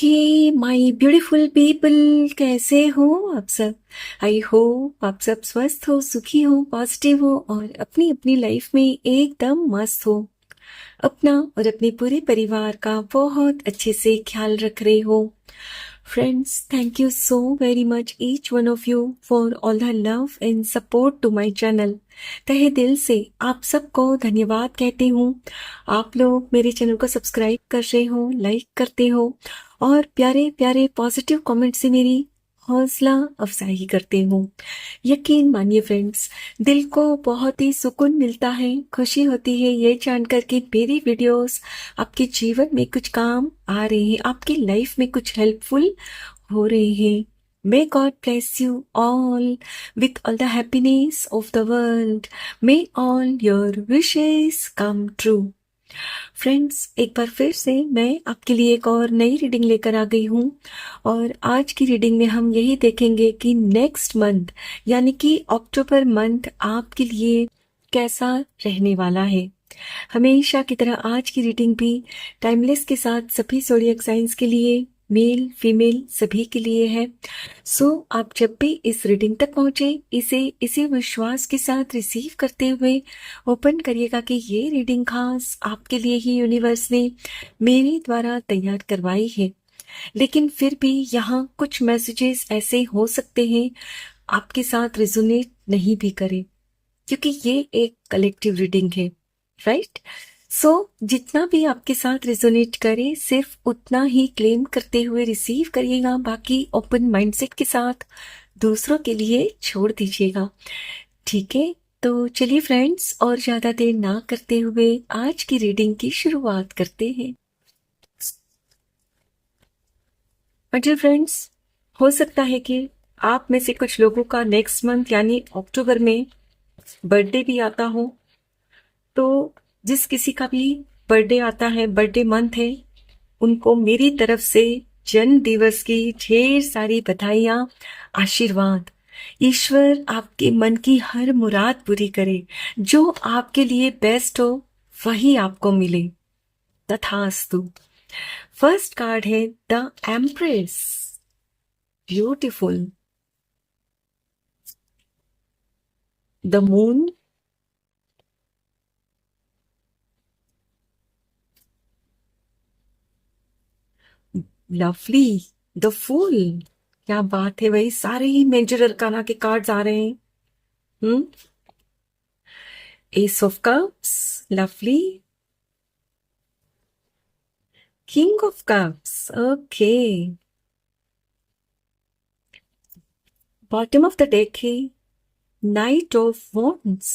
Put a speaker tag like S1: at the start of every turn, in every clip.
S1: Okay my beautiful people, कैसे हो आप सब। आई होप आप सब स्वस्थ हो, सुखी हो, पॉजिटिव हो और अपनी अपनी लाइफ में एकदम मस्त हो। अपना और अपने पूरे परिवार का बहुत अच्छे से ख्याल रख रहे हो। Friends, thank you so very much each one of you for all the love and support to my channel. तहे दिल से आप सबको धन्यवाद कहती हूँ। आप लोग मेरे चैनल को सब्सक्राइब कर रहे हो, लाइक करते हो और प्यारे प्यारे पॉजिटिव कमेंट से मेरी हौसला अफजाई करते हो। यकीन मानिए फ्रेंड्स, दिल को बहुत ही सुकून मिलता है, खुशी होती है ये जानकर कि मेरी वीडियोस आपके जीवन में कुछ काम आ रहे हैं, आपकी लाइफ में कुछ हेल्पफुल हो रहे हैं। May God bless you all with all the happiness of the world. May all your wishes come true. Friends, एक बार फिर से मैं आपके लिए एक और नई रीडिंग लेकर आ गई हूँ और आज की रीडिंग में हम यही देखेंगे कि नेक्स्ट मंथ यानी कि अक्टूबर मंथ आपके लिए कैसा रहने वाला है। हमेशा की तरह आज की रीडिंग भी टाइमलेस के साथ सभी ज़ोडिएक साइंस के लिए, मेल फीमेल सभी के लिए है। सो आप जब भी इस रीडिंग तक पहुंचे, इसे इसी विश्वास के साथ रिसीव करते हुए ओपन करिएगा कि ये रीडिंग खास आपके लिए ही यूनिवर्स ने मेरे द्वारा तैयार करवाई है। लेकिन फिर भी यहाँ कुछ मैसेजेस ऐसे हो सकते हैं आपके साथ रिजोनेट नहीं भी करे, क्योंकि ये एक कलेक्टिव रीडिंग है, राइट। सो जितना भी आपके साथ रेजोनेट करे सिर्फ उतना ही क्लेम करते हुए रिसीव करिएगा, बाकी ओपन माइंडसेट के साथ दूसरों के लिए छोड़ दीजिएगा, ठीक है। तो चलिए फ्रेंड्स, और ज्यादा देर ना करते हुए आज की रीडिंग की शुरुआत करते हैं। डियर फ्रेंड्स, हो सकता है कि आप में से कुछ लोगों का नेक्स्ट मंथ यानी अक्टूबर में बर्थडे भी आता हो। तो जिस किसी का भी बर्थडे आता है, बर्थडे मंथ है, उनको मेरी तरफ से जन्म दिवस की ढेर सारी बधाइयाँ, आशीर्वाद। ईश्वर आपके मन की हर मुराद पूरी करे, जो आपके लिए बेस्ट हो वही आपको मिले, तथास्तु। फर्स्ट कार्ड है the empress, beautiful. The moon, lovely. The fool, क्या बात है भाई, सारे ही मेजर अरकाना के कार्ड्स आ रहे हैं। Ace of cups, lovely. King of cups, okay. Bottom of the deck है knight of wands.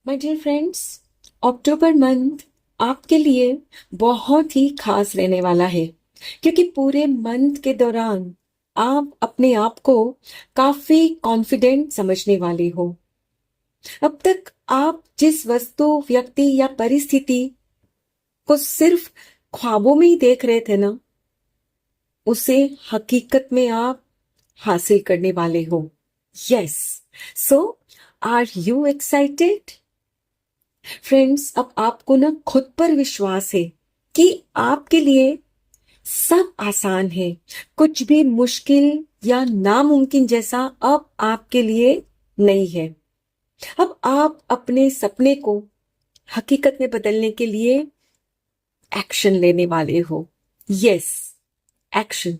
S1: My dear friends, October month आपके लिए बहुत ही खास रहने वाला है, क्योंकि पूरे मंथ के दौरान आप अपने आप को काफी कॉन्फिडेंट समझने वाले हो। अब तक आप जिस वस्तु, व्यक्ति या परिस्थिति को सिर्फ ख्वाबों में ही देख रहे थे ना, उसे हकीकत में आप हासिल करने वाले हो। Yes, so are you excited? Friends, अब आपको ना खुद पर विश्वास है कि आपके लिए सब आसान है। कुछ भी मुश्किल या नामुमकिन जैसा अब आपके लिए नहीं है। अब आप अपने सपने को हकीकत में बदलने के लिए एक्शन लेने वाले हो। Yes, action.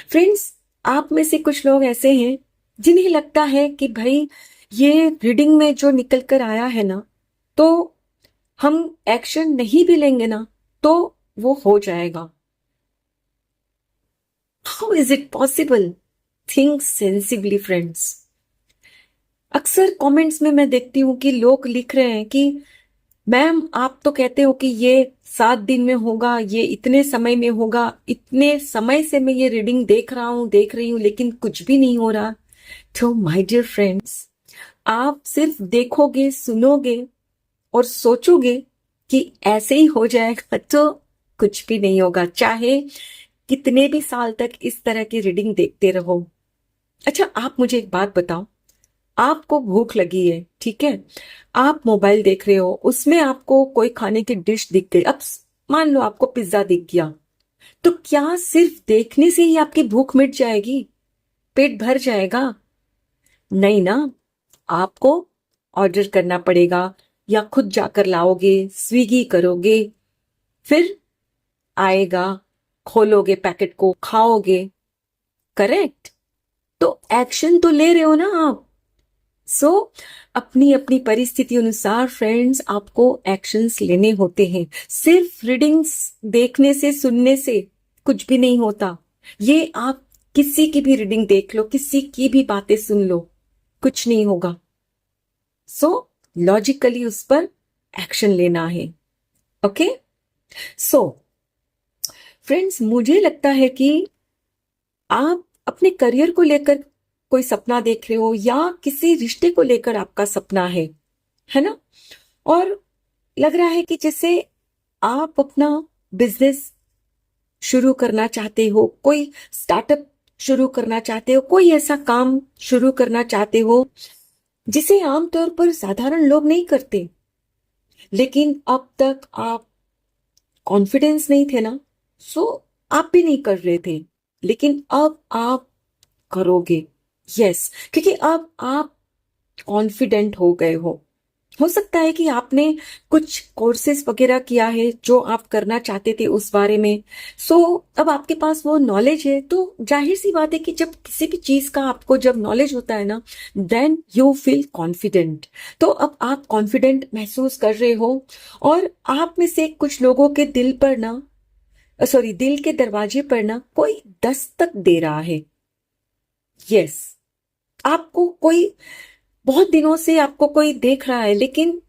S1: फ्रेंड्स, आप में से कुछ लोग ऐसे हैं जिन्हें लगता है कि भाई ये रीडिंग में जो निकल कर आया है ना, तो हम एक्शन नहीं भी लेंगे ना तो वो हो जाएगा। How is it possible? Think sensibly friends. अक्सर कमेंट्स में मैं देखती हूँ कि लोग लिख रहे हैं कि मैम, आप तो कहते हो कि ये 7 दिन में होगा, ये इतने समय में होगा, इतने समय से मैं ये रीडिंग देख रही हूँ, लेकिन कुछ भी नहीं हो रहा। तो माय डियर फ्रेंड्स, आप सिर्फ देखोगे, सुनोगे और सोचोगे कि ऐसे ही हो जाएगा तो कुछ भी नहीं होगा, चाहे कितने भी साल तक इस तरह की रीडिंग देखते रहो। अच्छा, आप मुझे एक बात बताओ, आपको भूख लगी है, ठीक है, आप मोबाइल देख रहे हो, उसमें आपको कोई खाने की डिश दिख गई। अब मान लो आपको पिज्जा दिख गया, तो क्या सिर्फ देखने से ही आपकी भूख मिट जाएगी, पेट भर जाएगा? नहीं ना, आपको ऑर्डर करना पड़ेगा, या खुद जाकर लाओगे, स्विगी करोगे, फिर आएगा, खोलोगे पैकेट को, खाओगे। करेक्ट? तो एक्शन तो ले रहे हो ना आप। सो अपनी अपनी परिस्थिति अनुसार फ्रेंड्स आपको एक्शंस लेने होते हैं। सिर्फ रीडिंग्स देखने से, सुनने से कुछ भी नहीं होता। ये आप किसी की भी रीडिंग देख लो, किसी की भी बातें सुन लो, कुछ नहीं होगा। सो लॉजिकली उस पर एक्शन लेना है। ओके? सो फ्रेंड्स, मुझे लगता है कि आप अपने करियर को लेकर कोई सपना देख रहे हो, या किसी रिश्ते को लेकर आपका सपना है ना? और लग रहा है कि जैसे आप अपना बिजनेस शुरू करना चाहते हो, कोई स्टार्टअप शुरू करना चाहते हो, कोई ऐसा काम शुरू करना चाहते हो जिसे आमतौर पर साधारण लोग नहीं करते, लेकिन अब तक आप कॉन्फिडेंस नहीं थे ना, सो आप भी नहीं कर रहे थे, लेकिन अब आप करोगे। यस, क्योंकि अब आप कॉन्फिडेंट हो गए हो सकता है कि आपने कुछ कोर्सेज वगैरह किया है जो आप करना चाहते थे उस बारे में। सो अब आपके पास वो नॉलेज है, तो जाहिर सी बात है कि जब किसी भी चीज का आपको जब नॉलेज होता है ना, देन यू फील कॉन्फिडेंट। तो अब आप कॉन्फिडेंट महसूस कर रहे हो, और आप में से कुछ लोगों के दिल पर ना, सॉरी, दिल के दरवाजे पर ना कोई दस्तक दे रहा है। यस, आपको कोई, बहुत दिनों से आपको कोई देख रहा है, लेकिन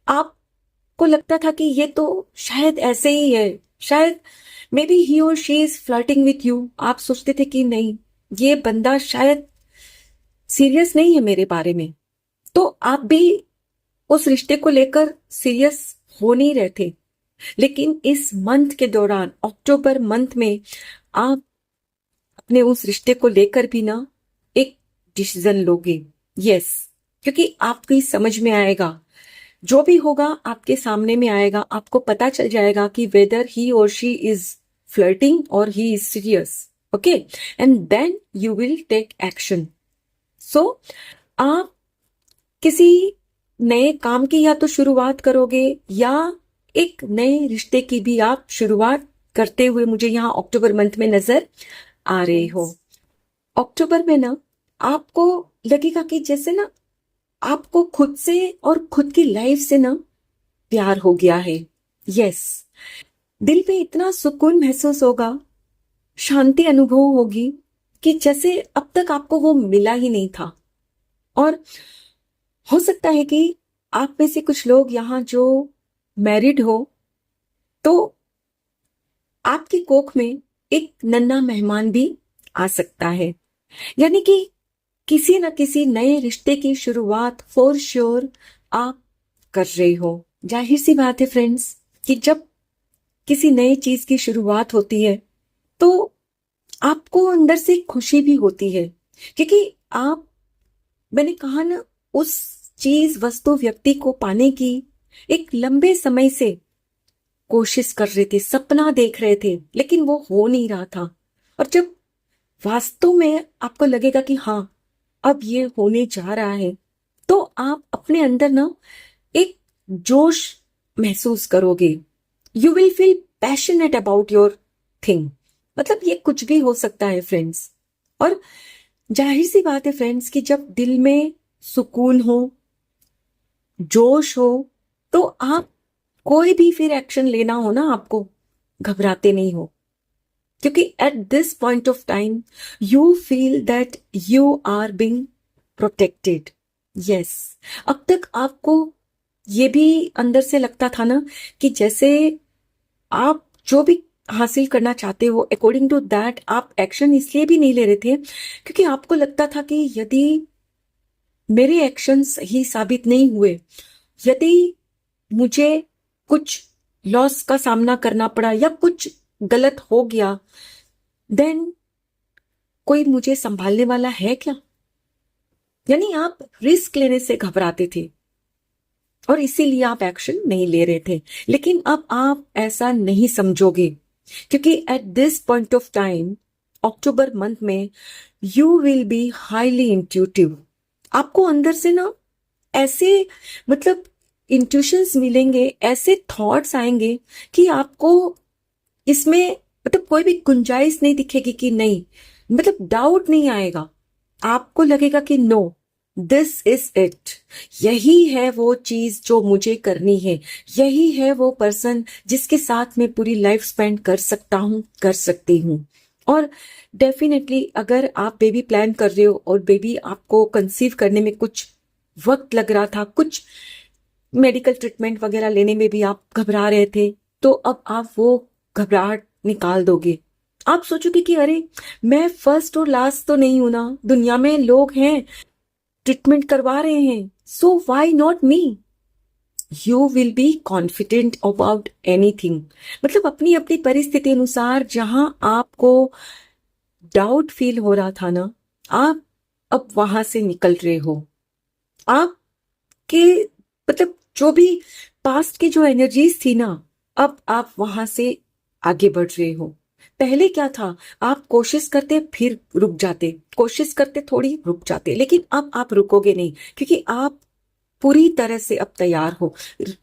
S1: आपको लगता था कि ये तो शायद ऐसे ही है, शायद मे बी ही और she is flirting with you. आप सोचते थे कि नहीं, ये बंदा शायद सीरियस नहीं है मेरे बारे में, तो आप भी उस रिश्ते को लेकर सीरियस हो नहीं रहे थे। लेकिन इस मंथ के दौरान, अक्टूबर मंथ में, आप अपने उस रिश्ते को लेकर भी ना एक डिसीजन लोगे। यस, क्योंकि आपकी समझ में आएगा, जो भी होगा आपके सामने में आएगा, आपको पता चल जाएगा कि वेदर ही और शी इज फ्लर्टिंग और he is serious. Okay? And then you will take action. So आप किसी नए काम की या तो शुरुआत करोगे, या एक नए रिश्ते की भी आप शुरुआत करते हुए मुझे यहाँ अक्टूबर मंथ में नजर आ रहे हो। अक्टूबर में ना आपको लगेगा कि जैसे ना आपको खुद से और खुद की लाइफ से ना प्यार हो गया है। यस, दिल में इतना सुकून महसूस होगा, शांति अनुभव होगी कि जैसे अब तक आपको वो मिला ही नहीं था। और हो सकता है कि आप में से कुछ लोग यहाँ जो मैरिड हो, तो आपकी कोख में एक नन्हा मेहमान भी आ सकता है। यानी कि किसी न किसी नए रिश्ते की शुरुआत फॉर श्योर आप कर रहे हो। जाहिर सी बात है फ्रेंड्स कि जब किसी नई चीज की शुरुआत होती है तो आपको अंदर से खुशी भी होती है, क्योंकि आप, मैंने कहा ना, उस चीज, वस्तु, व्यक्ति को पाने की एक लंबे समय से कोशिश कर रहे थे, सपना देख रहे थे, लेकिन वो हो नहीं रहा था। और जब वास्तव में आपको लगेगा कि हाँ, अब ये होने जा रहा है, तो आप अपने अंदर ना एक जोश महसूस करोगे। You will feel passionate about your thing. मतलब ये कुछ भी हो सकता है फ्रेंड्स। और जाहिर सी बात है फ्रेंड्स कि जब दिल में सुकून हो, जोश हो, तो आप कोई भी फिर एक्शन लेना हो ना, आपको घबराते नहीं हो, क्योंकि at this point of time you feel that you are being protected. Yes, अब तक आपको ये भी अंदर से लगता था ना कि जैसे आप जो भी हासिल करना चाहते हो, अकॉर्डिंग टू दैट आप एक्शन इसलिए भी नहीं ले रहे थे क्योंकि आपको लगता था कि यदि मेरे एक्शन सही साबित नहीं हुए, यदि मुझे कुछ लॉस का सामना करना पड़ा या कुछ गलत हो गया, देन कोई मुझे संभालने वाला है क्या? यानी आप रिस्क लेने से घबराते थे और इसीलिए आप एक्शन नहीं ले रहे थे। लेकिन अब आप ऐसा नहीं समझोगे, क्योंकि at this point of time, October month में, you will be highly intuitive. आपको अंदर से ना ऐसे मतलब इंट्यूशंस मिलेंगे, ऐसे थॉट्स आएंगे कि आपको इसमें मतलब कोई भी गुंजाइश नहीं दिखेगी कि नहीं, मतलब डाउट नहीं आएगा। आपको लगेगा कि नो, दिस इज इट, यही है वो चीज जो मुझे करनी है, यही है वो पर्सन जिसके साथ मैं पूरी लाइफ स्पेंड कर सकता हूं, कर सकती हूं। और डेफिनेटली अगर आप बेबी प्लान कर रहे हो और बेबी आपको कंसीव करने में कुछ वक्त लग रहा था, कुछ मेडिकल ट्रीटमेंट वगैरह लेने में भी आप घबरा रहे थे, तो अब आप वो घबराहट निकाल दोगे। आप सोचोगे कि अरे, मैं फर्स्ट और लास्ट तो नहीं हूं ना, दुनिया में लोग हैं ट्रीटमेंट करवा रहे हैं, so why not me. You will be confident about anything. मतलब अपनी अपनी परिस्थिति अनुसार जहां आपको डाउट फील हो रहा था ना, आप अब वहां से निकल रहे हो। आपके मतलब जो भी पास्ट की जो एनर्जीज थी ना, अब आप वहां से आगे बढ़ रहे हो। पहले क्या था, आप कोशिश करते फिर रुक जाते, कोशिश करते थोड़ी रुक जाते, लेकिन अब आप रुकोगे नहीं, क्योंकि आप पूरी तरह से अब तैयार हो।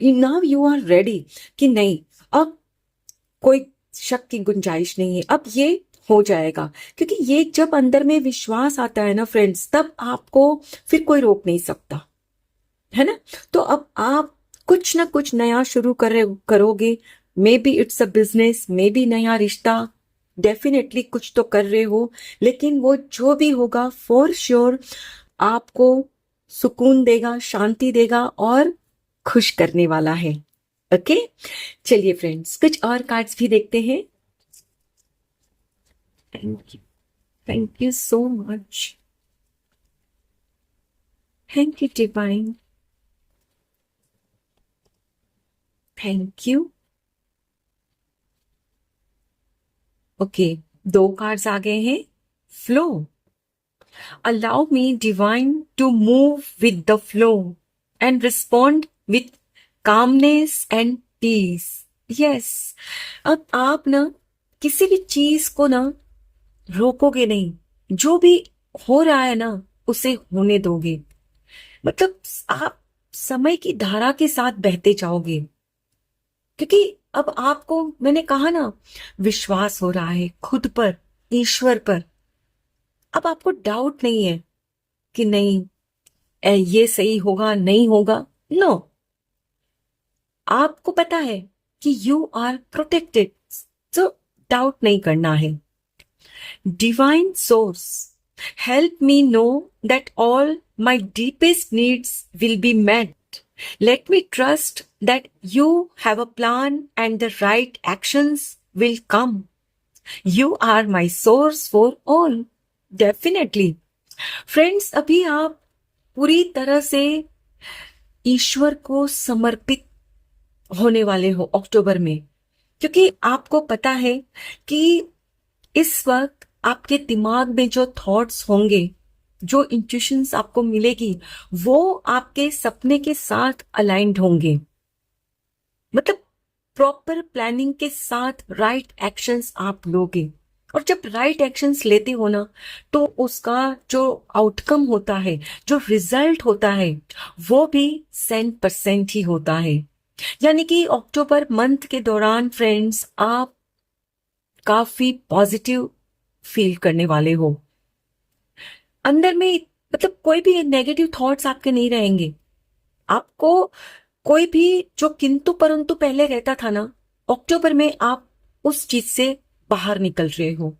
S1: नाउ यू आर रेडी कि नहीं, अब कोई शक की गुंजाइश नहीं है, अब ये हो जाएगा। क्योंकि ये जब अंदर में विश्वास आता है ना फ्रेंड्स, तब आपको फिर कोई रोक नहीं सकता, है ना। तो अब आप कुछ ना कुछ नया शुरू करोगे। May be it's a business, may be नया रिश्ता, डेफिनेटली कुछ तो कर रहे हो। लेकिन वो जो भी होगा फॉर श्योर आपको सुकून देगा, शांति देगा और खुश करने वाला है। ओके, चलिए फ्रेंड्स, कुछ और कार्ड्स भी देखते हैं। Thank you, thank you so much, thank you divine, thank you. Okay, दो कार्ड्स आ गए हैं। Flow, allow me divine to move with the flow and respond with calmness and peace. Yes, अब आप ना किसी भी चीज को ना रोकोगे नहीं, जो भी हो रहा है ना उसे होने दोगे। मतलब आप समय की धारा के साथ बहते जाओगे, क्योंकि अब आपको मैंने कहा ना, विश्वास हो रहा है खुद पर, ईश्वर पर। अब आपको डाउट नहीं है कि नहीं ये सही होगा, नहीं होगा। नो, आपको पता है कि यू आर प्रोटेक्टेड, तो डाउट नहीं करना है। Divine source, help me know that all my deepest needs will be met. Let me trust that you have a plan and the right actions will come. You are my source for all. Definitely. Friends, अभी आप पूरी तरह से ईश्वर को समर्पित होने वाले हो अक्टूबर में, क्योंकि आपको पता है कि इस वक्त आपके दिमाग में जो थॉट्स होंगे, जो इंट्यूशंस आपको मिलेगी, वो आपके सपने के साथ अलाइंड होंगे। मतलब प्रॉपर प्लानिंग के साथ राइट एक्शंस आप लोगे। और जब राइट एक्शंस लेते हो ना, तो उसका जो आउटकम होता है, जो रिजल्ट होता है, वो भी 100% ही होता है। यानी कि अक्टूबर मंथ के दौरान फ्रेंड्स, आप काफी पॉजिटिव फील करने वाले हो। अंदर में मतलब कोई भी नेगेटिव थॉट्स आपके नहीं रहेंगे। आपको कोई भी जो किंतु परंतु पहले रहता था ना, अक्टूबर में आप उस चीज से बाहर निकल रहे हो।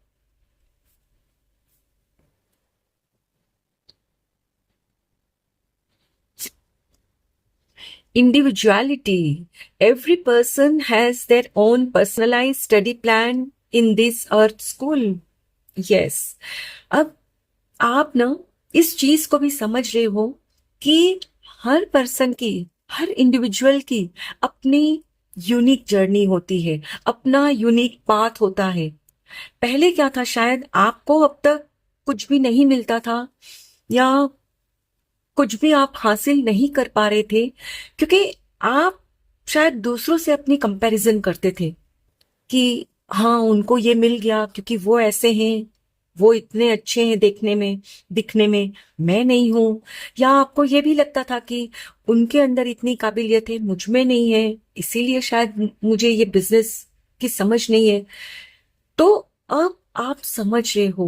S1: Individuality. Every person has their own personalized study plan in this earth school. Yes. अब आप ना इस चीज को भी समझ रहे हो कि हर पर्सन की, हर इंडिविजुअल की अपनी यूनिक जर्नी होती है, अपना यूनिक पाथ होता है। पहले क्या था, शायद आपको अब तक कुछ भी नहीं मिलता था, या कुछ भी आप हासिल नहीं कर पा रहे थे क्योंकि आप शायद दूसरों से अपनी कंपैरिजन करते थे कि हाँ उनको ये मिल गया क्योंकि वो ऐसे हैं, वो इतने अच्छे हैं देखने में, दिखने में, मैं नहीं हूं। या आपको ये भी लगता था कि उनके अंदर इतनी काबिलियत है, मुझ में नहीं है, इसीलिए शायद मुझे ये बिजनेस की समझ नहीं है। तो अब आप समझ रहे हो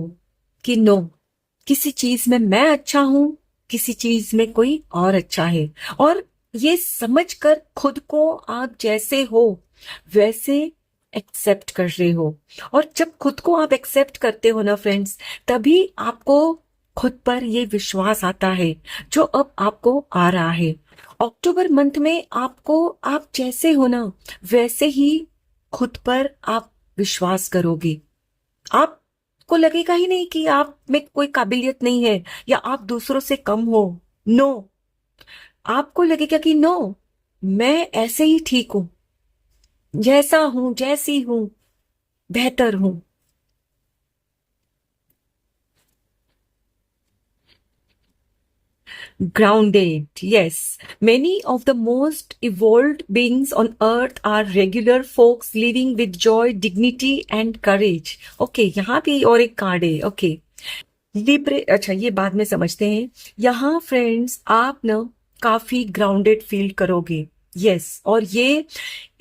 S1: कि नो, किसी चीज में मैं अच्छा हूं, किसी चीज में कोई और अच्छा है। और ये समझकर खुद को आप जैसे हो वैसे एक्सेप्ट कर रहे हो। और जब खुद को आप एक्सेप्ट करते हो ना फ्रेंड्स, तभी आपको खुद पर ये विश्वास आता है जो अब आपको आ रहा है। अक्टूबर मंथ में आपको, आप जैसे हो ना वैसे ही खुद पर आप विश्वास करोगे। आपको लगेगा ही नहीं कि आप में कोई काबिलियत नहीं है या आप दूसरों से कम हो। नो, आपको लगेगा कि नो, मैं ऐसे ही ठीक हूं, जैसा हूं, जैसी हूं, बेहतर हूं। Grounded, yes. Many of the most evolved beings on earth are regular folks living with joy, dignity and courage. Okay, यहाँ भी और एक कार्ड है. Okay. लिब्रे, अच्छा ये बाद में समझते हैं. यहाँ फ्रेंड्स आप ना काफी ग्राउंडेड फील करोगे. यस, और ये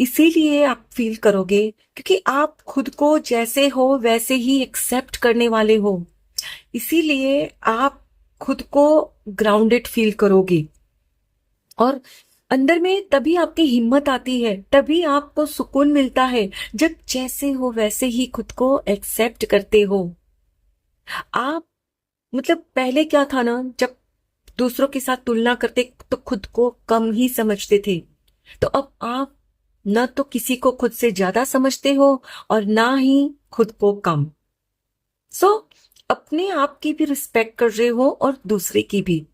S1: इसीलिए आप फील करोगे क्योंकि आप खुद को जैसे हो वैसे ही एक्सेप्ट करने वाले हो। इसीलिए आप खुद को ग्राउंडेड फील करोगे और अंदर में तभी आपकी हिम्मत आती है, तभी आपको सुकून मिलता है जब जैसे हो वैसे ही खुद को एक्सेप्ट करते हो। आप मतलब पहले क्या था ना, जब दूसरों के साथ तुलना करते तो खुद को कम ही समझते थे, तो अब आप न तो किसी को खुद से ज्यादा समझते हो और ना ही खुद को कम। सो अपने आप की भी रिस्पेक्ट कर रहे हो और दूसरे की भी।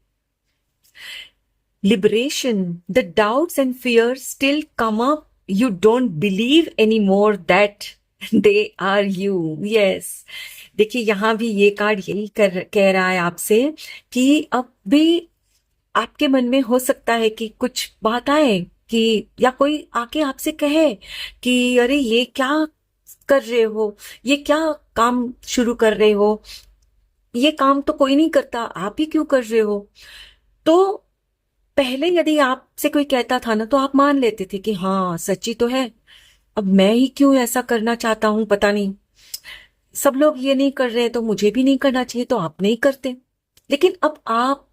S1: Liberation, the doubts and fears still come up. You don't believe anymore that they are you. Yes. देखिए यहाँ भी ये कार्ड यही कह रहा है आपसे कि अब भी आपके मन में हो सकता है कि कुछ बात आए कि या कोई आके आपसे कहे कि अरे ये क्या कर रहे हो, ये क्या काम शुरू कर रहे हो, ये काम तो कोई नहीं करता, आप ही क्यों कर रहे हो। तो पहले यदि आपसे कोई कहता था ना तो आप मान लेते थे कि हाँ सच्ची तो है, अब मैं ही क्यों ऐसा करना चाहता हूं, पता नहीं सब लोग ये नहीं कर रहे तो मुझे भी नहीं करना चाहिए, तो आप नहीं करते। लेकिन अब आप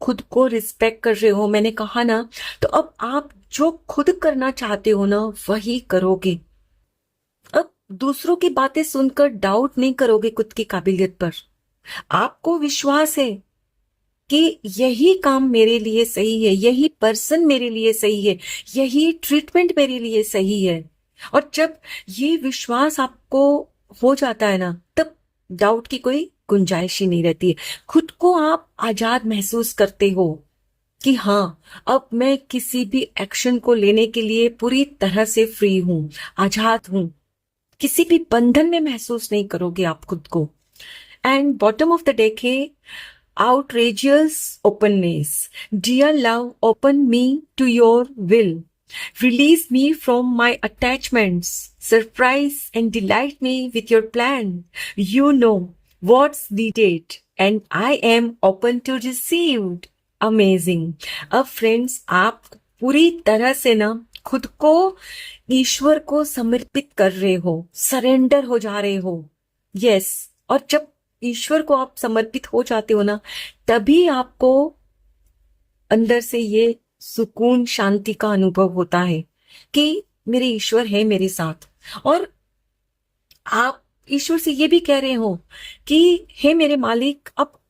S1: खुद को रिस्पेक्ट कर रहे हो, मैंने कहा ना, तो अब आप जो खुद करना चाहते हो ना वही करोगे। अब दूसरों की बातें सुनकर डाउट नहीं करोगे खुद की काबिलियत पर। आपको विश्वास है कि यही काम मेरे लिए सही है, यही पर्सन मेरे लिए सही है, यही ट्रीटमेंट मेरे लिए सही है। और जब ये विश्वास आपको हो जाता है ना, तब डाउट की कोई गुंजाइश ही नहीं रहती है। खुद को आप आजाद महसूस करते हो कि हाँ अब मैं किसी भी एक्शन को लेने के लिए पूरी तरह से फ्री हूं, आजाद हूं। किसी भी बंधन में महसूस नहीं करोगे आप खुद को। And bottom of the deck है outrageous openness. Dear love, open me to your will. Release me from my attachments. Surprise and delight me with your plan. You know what's needed and I am open to receive. Amazing. अब friends आप पूरी तरह से ना खुद को ईश्वर को समर्पित कर रहे हो, सरेंडर हो जा रहे हो। यस, और जब ईश्वर को आप समर्पित हो जाते हो ना, तभी आपको अंदर से ये सुकून, शांति का अनुभव होता है कि मेरे ईश्वर है मेरे साथ। और आप ईश्वर से ये भी कह रहे हो कि हे मेरे मालिक, अब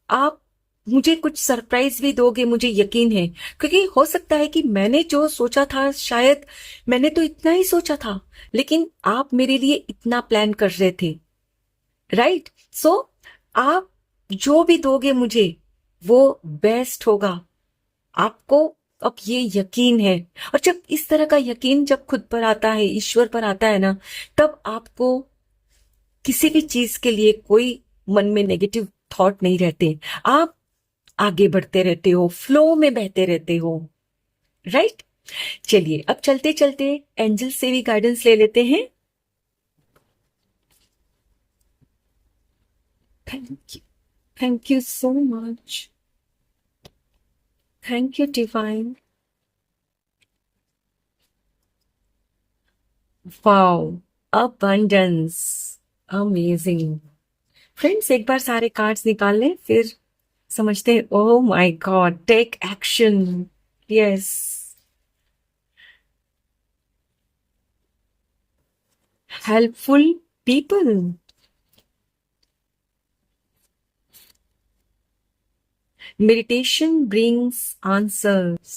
S1: आप मुझे कुछ सरप्राइज भी दोगे, मुझे यकीन है। क्योंकि हो सकता है कि मैंने जो सोचा था, शायद मैंने तो इतना ही सोचा था, लेकिन आप मेरे लिए इतना प्लान कर रहे थे, राइट। सो आप जो भी दोगे मुझे वो बेस्ट होगा। आपको अब ये यकीन है। और जब इस तरह का यकीन जब खुद पर आता है, ईश्वर पर आता है ना, तब आपको किसी भी चीज के लिए कोई मन में नेगेटिव थॉट नहीं रहते। आप आगे बढ़ते रहते हो, फ्लो में बहते रहते हो, राइट। चलिए अब चलते चलते एंजल से भी गाइडेंस ले लेते हैं। Thank you so much, thank you divine. Wow, abundance, amazing. Friends एक बार सारे कार्ड्स निकाल लें, फिर समझते हैं। Oh my god, take action, yes. Helpful people, meditation brings answers.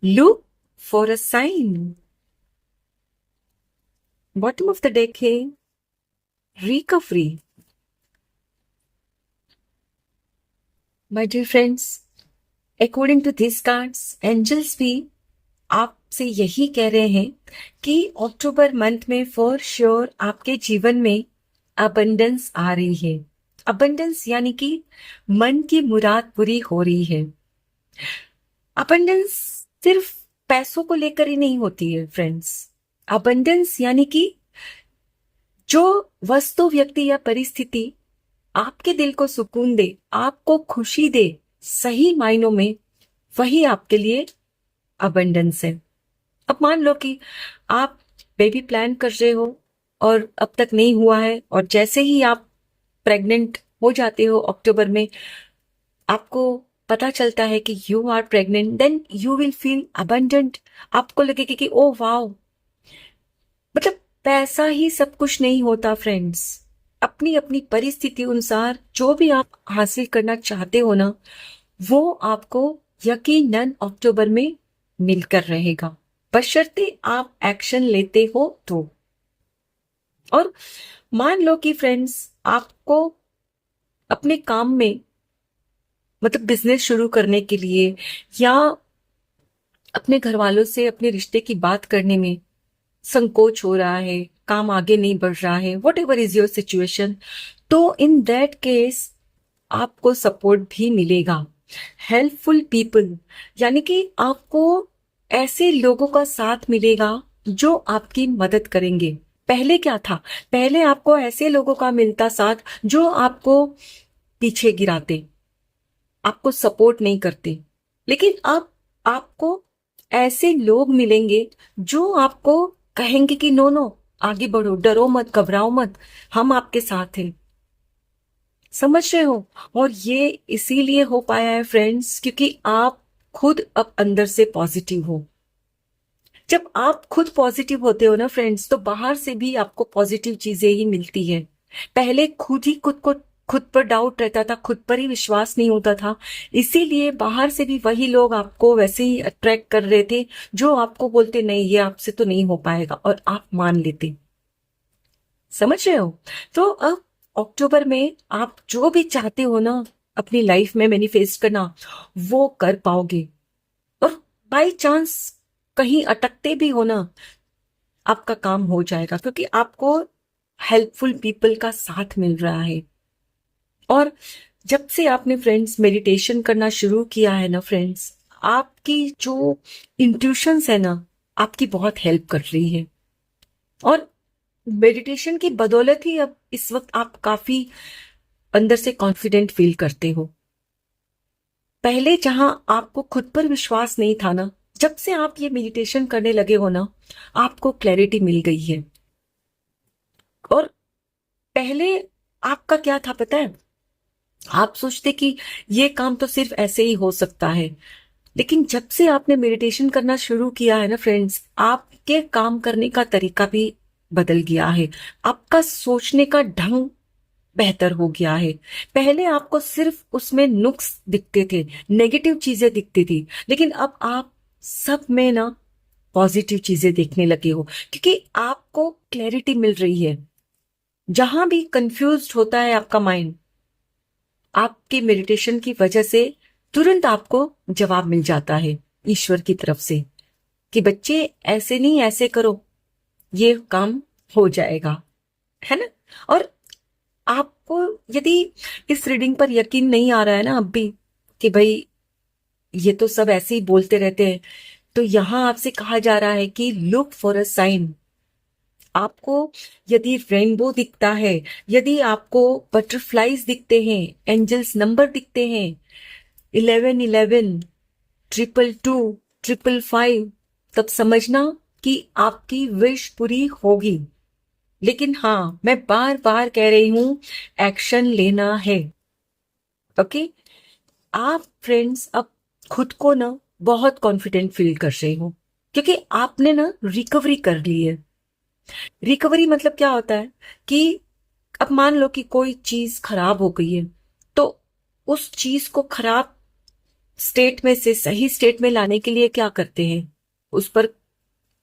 S1: Look for a sign. Bottom of the deck है recovery. My dear friends, according to these cards, angels भी आपसे यही कह रहे हैं कि अक्टूबर मंथ में फॉर श्योर आपके जीवन में अबंडेंस आ रही है। अबंडेंस यानी कि मन की मुराद पूरी हो रही है। अबंडेंस सिर्फ पैसों को लेकर ही नहीं होती है फ्रेंड्स। अबंडेंस यानी कि जो वस्तु, व्यक्ति या परिस्थिति आपके दिल को सुकून दे, आपको खुशी दे, सही मायनों में वही आपके लिए अबंडेंस है। अब मान लो कि आप बेबी प्लान कर रहे हो और अब तक नहीं हुआ है, और जैसे ही आप प्रेग्नेंट हो जाते हो अक्टूबर में, आपको पता चलता है कि you are pregnant, then you will feel abundant. आपको लगेगा कि ओ वाओ, मतलब पैसा ही सब कुछ नहीं होता फ्रेंड्स। अपनी अपनी परिस्थिति अनुसार जो भी आप हासिल करना चाहते हो ना, वो आपको यकीनन अक्टूबर में मिलकर रहेगा, बशर्ते आप एक्शन लेते हो तो। और मान लो कि फ्रेंड्स आपको अपने काम में, मतलब बिजनेस शुरू करने के लिए या अपने घर वालों से अपने रिश्ते की बात करने में संकोच हो रहा है, काम आगे नहीं बढ़ रहा है, what ever is your situation, तो इन दैट केस आपको सपोर्ट भी मिलेगा। हेल्पफुल पीपल यानी कि आपको ऐसे लोगों का साथ मिलेगा जो आपकी मदद करेंगे। पहले क्या था, पहले आपको ऐसे लोगों का मिलता साथ जो आपको पीछे गिराते, आपको सपोर्ट नहीं करते, लेकिन अब आपको ऐसे लोग मिलेंगे जो आपको कहेंगे कि नो नो, आगे बढ़ो, डरो मत, घबराओ मत, हम आपके साथ हैं। समझ रहे हो? और ये इसीलिए हो पाया है फ्रेंड्स, क्योंकि आप खुद अब अंदर से पॉजिटिव हो। जब आप खुद पॉजिटिव होते हो ना फ्रेंड्स, तो बाहर से भी आपको पॉजिटिव चीजें ही मिलती है। पहले खुद ही खुद पर डाउट रहता था, खुद पर ही विश्वास नहीं होता था, इसीलिए बाहर से भी वही लोग आपको वैसे ही अट्रैक्ट कर रहे थे जो आपको बोलते नहीं ये आपसे तो नहीं हो पाएगा, और आप मान लेते। समझ रहे हो? तो अब अक्टूबर में आप जो भी चाहते हो ना अपनी लाइफ में मैनिफेस्ट करना, वो कर पाओगे। और बाय चांस कहीं अटकते भी हो ना, आपका काम हो जाएगा, क्योंकि आपको हेल्पफुल पीपल का साथ मिल रहा है। और जब से आपने फ्रेंड्स मेडिटेशन करना शुरू किया है ना फ्रेंड्स, आपकी जो इंट्यूशंस है ना, आपकी बहुत हेल्प कर रही है। और मेडिटेशन की बदौलत ही अब इस वक्त आप काफी अंदर से कॉन्फिडेंट फील करते हो। पहले जहां आपको खुद पर विश्वास नहीं था ना, जब से आप ये मेडिटेशन करने लगे हो ना, आपको क्लैरिटी मिल गई है। और पहले आपका क्या था पता है, आप सोचते कि ये काम तो सिर्फ ऐसे ही हो सकता है, लेकिन जब से आपने मेडिटेशन करना शुरू किया है ना फ्रेंड्स, आपके काम करने का तरीका भी बदल गया है। आपका सोचने का ढंग बेहतर हो गया है। पहले आपको सिर्फ उसमें नुक्स दिखते थे, नेगेटिव चीजें दिखती थी, लेकिन अब आप सब में ना पॉजिटिव चीजें देखने लगे हो, क्योंकि आपको क्लैरिटी मिल रही है। जहां भी कंफ्यूज्ड होता है आपका माइंड, आपके मेडिटेशन की वजह से तुरंत आपको जवाब मिल जाता है ईश्वर की तरफ से कि बच्चे ऐसे नहीं, ऐसे करो, ये काम हो जाएगा, है ना। और आप आपको यदि इस रीडिंग पर यकीन नहीं आ रहा है ना अब भी कि भाई ये तो सब ऐसे ही बोलते रहते हैं, तो यहां आपसे कहा जा रहा है कि लुक फॉर अ साइन। आपको यदि रेनबो दिखता है, यदि आपको बटरफ्लाईज दिखते हैं, एंजल्स नंबर दिखते हैं, 1111, 222, 555, तब समझना कि आपकी विश पूरी होगी। लेकिन हाँ, मैं बार बार कह रही हूं, एक्शन लेना है। ओके। आप फ्रेंड्स अब खुद को ना बहुत कॉन्फिडेंट फील कर रहे हो, क्योंकि आपने ना रिकवरी कर ली है। रिकवरी मतलब क्या होता है कि अब मान लो कि कोई चीज खराब हो गई है, तो उस चीज को खराब स्टेट में से सही स्टेट में लाने के लिए क्या करते हैं, उस पर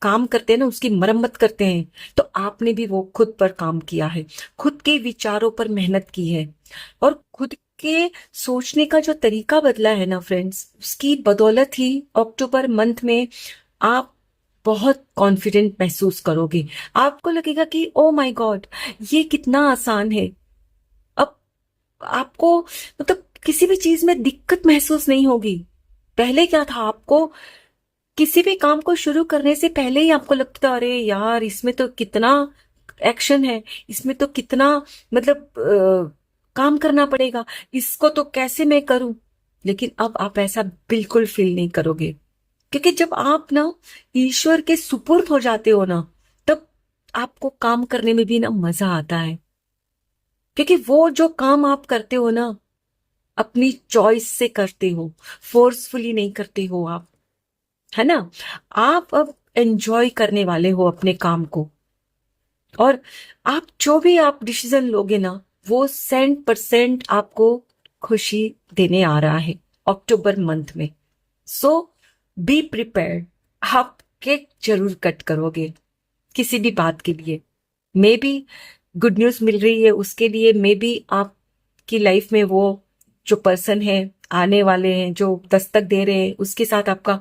S1: काम करते हैं ना, उसकी मरम्मत करते हैं। तो आपने भी वो खुद पर काम किया है, खुद के विचारों पर मेहनत की है, और खुद के सोचने का जो तरीका बदला है ना फ्रेंड्स, उसकी बदौलत ही अक्टूबर मंथ में आप बहुत कॉन्फिडेंट महसूस करोगे। आपको लगेगा कि ओ माय गॉड, ये कितना आसान है। अब आपको मतलब किसी भी चीज में दिक्कत महसूस नहीं होगी। पहले क्या था, आपको किसी भी काम को शुरू करने से पहले ही आपको लगता था अरे यार इसमें तो कितना एक्शन है, इसमें तो कितना मतलब काम करना पड़ेगा, इसको तो कैसे मैं करूं। लेकिन अब आप ऐसा बिल्कुल फील नहीं करोगे, क्योंकि जब आप ना ईश्वर के सुपुर्द हो जाते हो ना, तब आपको काम करने में भी ना मजा आता है। क्योंकि वो जो काम आप करते हो ना, अपनी चॉइस से करते हो, फोर्सफुली नहीं करते हो आप, है ना। आप अब एंजॉय करने वाले हो अपने काम को, और आप जो भी आप डिसीजन लोगे ना, वो 100% आपको खुशी देने आ रहा है अक्टूबर मंथ में। सो बी प्रिपेयर्ड। आप केक जरूर कट करोगे किसी भी बात के लिए, मे बी गुड न्यूज मिल रही है उसके लिए, मे बी आपकी लाइफ में वो जो पर्सन है आने वाले हैं, जो दस्तक दे रहे हैं, उसके साथ आपका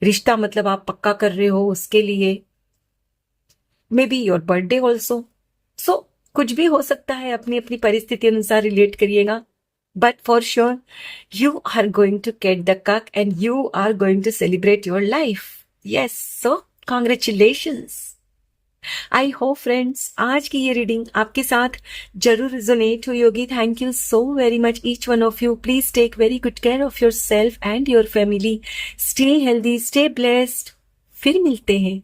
S1: रिश्ता मतलब आप पक्का कर रहे हो उसके लिए, may be your birthday also. So कुछ भी हो सकता है, अपनी अपनी परिस्थिति अनुसार रिलेट करिएगा। But for sure you are going to get the kick and you are going to celebrate your life. Yes, so congratulations. I hope friends आज की ये रीडिंग आपके साथ जरूर रिजोनेट हुई होगी। Thank you so very much each one of you. Please take very good care of yourself and your family. Stay healthy, stay blessed. फिर मिलते हैं।